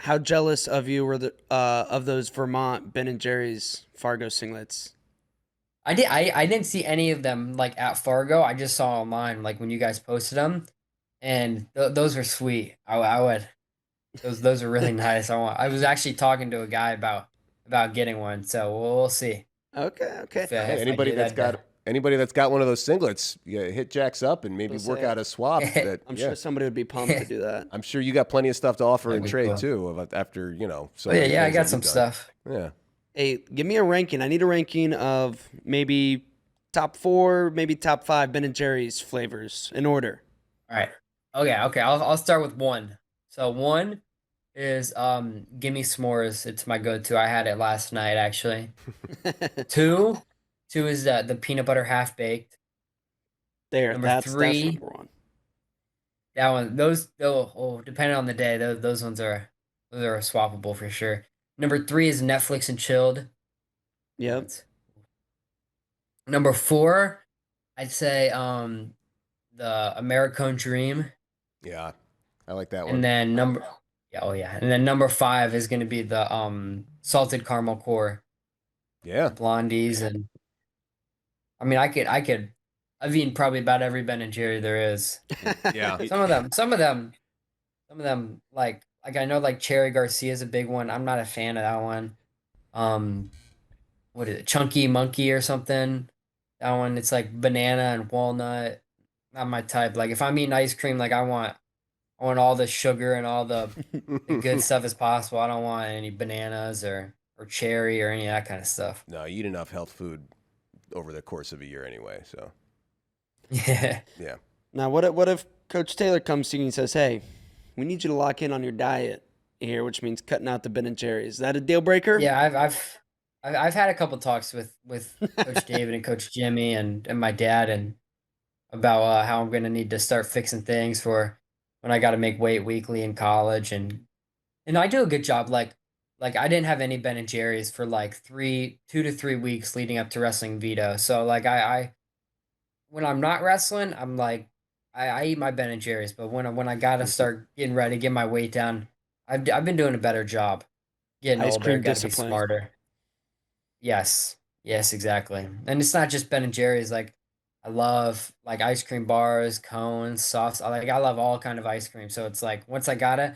How jealous of you were of those Vermont Ben and Jerry's Fargo singlets? I didn't see any of them like at Fargo. I just saw online like when you guys posted them, and those were sweet. I would those are really nice. I was actually talking to a guy about getting one, so we'll see Okay, okay. Hey, if I anybody do that's that. got anybody that's got one of those singlets, yeah, hit Jax up and maybe We'll work say out a swap. That I'm yeah, sure somebody would be pumped to do that. I'm sure you got plenty of stuff to offer That'd in be trade cool. too. After so Oh yeah, many yeah, I things got that you've some done. stuff. Yeah. Hey, give me a ranking. I need a ranking of maybe top 4, maybe top 5 Ben and Jerry's flavors in order. All right. Okay, okay. I'll start with one. So one is gimme s'mores. It's my go-to. I had it last night actually. Two, two is the peanut butter half baked. There, Number that's three, number one. that one. Those depending on the day, those ones are swappable for sure. Number three is Netflix and chilled. Yep. That's number four. I'd say the Americone Dream, Yeah. I like that and one. then number yeah, oh yeah, and then number five is gonna be the salted caramel core, the Yeah. blondies, and I mean I've eaten probably about every Ben and Jerry there is. Yeah. Some of them like I know like Cherry Garcia is a big one. I'm not a fan of that one. Um, what is it? Chunky Monkey or something? That one it's like banana and walnut. Not my type. Like if I'm eating ice cream, like I want all the sugar and all the good stuff as possible. I don't want any bananas or cherry or any of that kind of stuff. No, you eat enough health food over the course of a year anyway. So Yeah. yeah. Now, what if Coach Taylor comes to you and says, "Hey, we need you to lock in on your diet here," which means cutting out the Ben and Jerry's. Is that a deal breaker? Yeah, I've had a couple talks with Coach David and Coach Jimmy and my dad and about how I'm gonna need to start fixing things for when I got to make weight weekly in college and I do a good job. Like I didn't have any Ben and Jerry's for like 2 to 3 weeks leading up to wrestling Vito. So like I when I'm not wrestling, I'm like I eat my Ben and Jerry's. But when I gotta start getting ready, get my weight down, I've been doing a better job. Getting Ice older, cream got to be discipline. smarter. Yes. Yes, exactly. And it's not just Ben and Jerry's. Like I love like ice cream bars, cones, softs. I love all kind of ice cream. So it's like once I got it,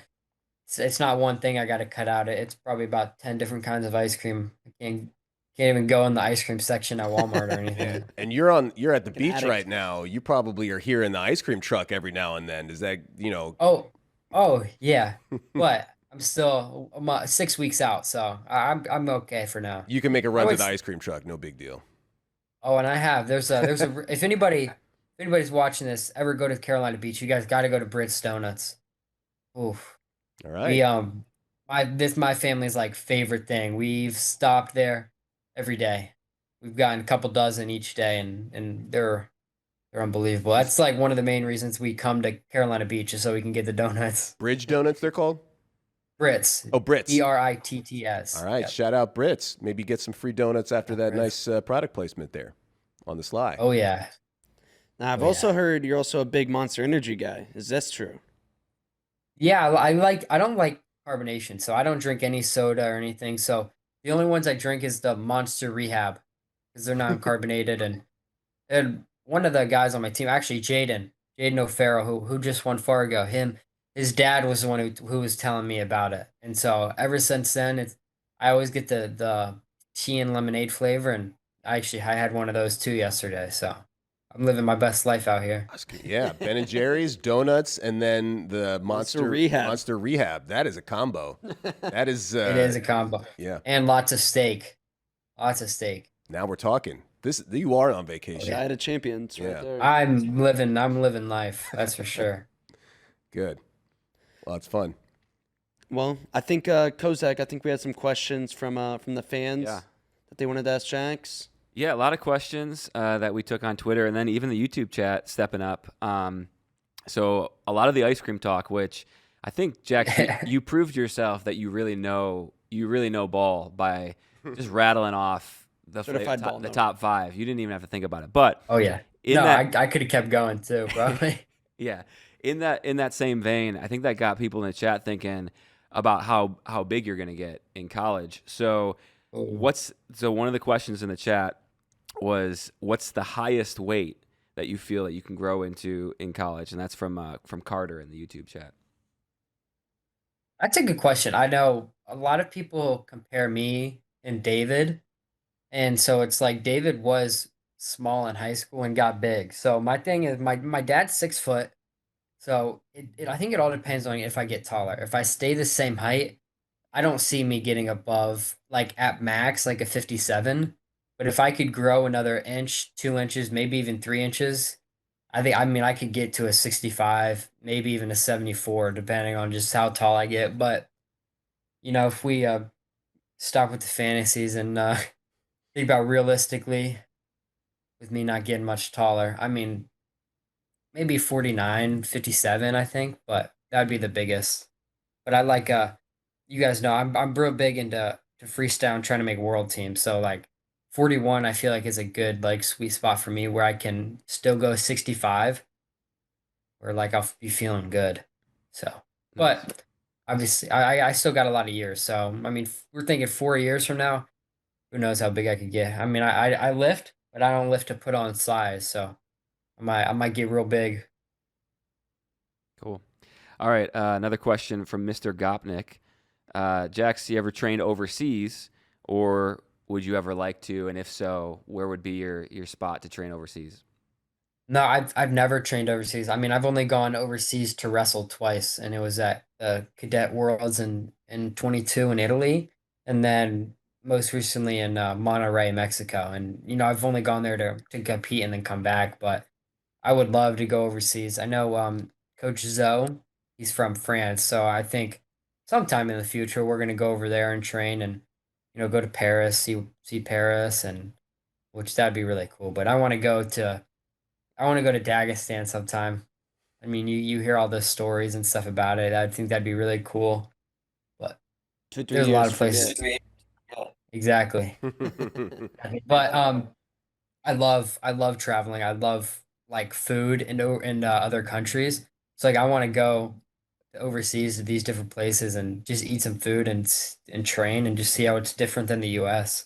it's not one thing I got to cut out. It's probably about 10 different kinds of ice cream. I can't even go in the ice cream section at Walmart or Yeah. anything. And you're at the Like an beach right addict. now. You probably are hearing the ice cream truck every now and then. Is that Oh, oh yeah. But I'm still 6 weeks out, so I'm okay for now. you can make a I run to would the ice cream truck, no big deal. Oh, and I have. There's a if anybody's watching this, ever go to Carolina Beach, you guys got to go to Brits Donuts. Oof. All We right. my family's like favorite thing. We've stopped there every day. We've gotten a couple dozen each day and they're unbelievable. That's like one of the main reasons we come to Carolina Beach is so we can get the donuts. Bridge donuts they're called? Brits. Oh, Brits. Britts. All right, Yep. shout out Brits. Maybe get some free donuts after Yeah, that Brits. nice product placement there on the sly. Oh yeah. Now, I've Oh yeah. also heard you're also a big Monster Energy guy. Is this true? Yeah, I don't like carbonation, so I don't drink any soda or anything. So the only ones I drink is the Monster Rehab because they're non-carbonated and one of the guys on my team, actually Jaden O'Farrell, who just won Fargo, his dad was the one who was telling me about it. And so ever since then I always get the tea and lemonade flavor and I had one of those too yesterday. So I'm living my best life out here. That's good. Yeah, Ben and Jerry's donuts, and then the Monster Monster Rehab. Monster Rehab. That is a combo. That is, It is a combo. yeah. And lots of steak. Lots of steak. Now we're talking. This you are on Oh, vacation. yeah. Diet of champions right Yeah. there. I'm living life. That's for sure. Good. Well, it's fun. Well, I think Kozak, I think we had some questions from the fans Yeah. that they wanted to ask Jax. Yeah, a lot of questions that we took on Twitter, and then even the YouTube chat stepping up. So a lot of the ice cream talk, which I think, Jack, you proved yourself that you really know ball by just rattling off Certified ball the no. top five. You didn't even have to think about it. But Oh yeah. in No, that, I could have kept going too, probably. yeah, in that same vein, I think that got people in the chat thinking, about how big you're going to get in college. So Ooh. one of the questions in the chat was, what's the highest weight that you feel that you can grow into in college? And that's from Carter in the YouTube chat. That's a good question. I know a lot of people compare me and David, and so it's like David was small in high school and got big. So my thing is my dad's 6 foot. So I think it all depends on if I get taller. If I stay the same height, I don't see me getting above like at max like a 57. But if I could grow another inch, 2 inches, maybe even 3 inches, I mean I could get to a 65, maybe even a 74, depending on just how tall I get. But if we stop with the fantasies and think about realistically with me not getting much taller, I mean maybe 49, 57, I think, but that would be the biggest. But I like you guys know I'm real big into to freestyle and trying to make world teams. So like 41 I feel like is a good like sweet spot for me where I can still go 65 or like I'll be feeling good. So, Nice. but obviously I still got a lot of years. So, I mean, we're thinking 4 years from now, who knows how big I could get. I mean, I lift, but I don't lift to put on size. So I might get real big. Cool. All right. Another question from Mr. Gopnik. Jax, you ever trained overseas, or would you ever like to? And if so, where would be your spot to train overseas? No, I've never trained overseas. I mean, I've only gone overseas to wrestle twice, and it was at the Cadet Worlds in 22 in Italy, and then most recently in Monterrey, Mexico. And I've only gone there to compete and then come back, but I would love to go overseas. I know Coach Zoe, he's from France, so I think sometime in the future we're gonna go over there and train and go to Paris, see Paris, and which that'd be really cool. But I want to go to Dagestan sometime. I mean, you hear all the stories and stuff about it. I think that'd be really cool. But 2 3 there's a lot years, of places. forget. Exactly. But I love traveling. I love like food in other countries. So like I want to go overseas to these different places and just eat some food and train and just see how it's different than the U.S.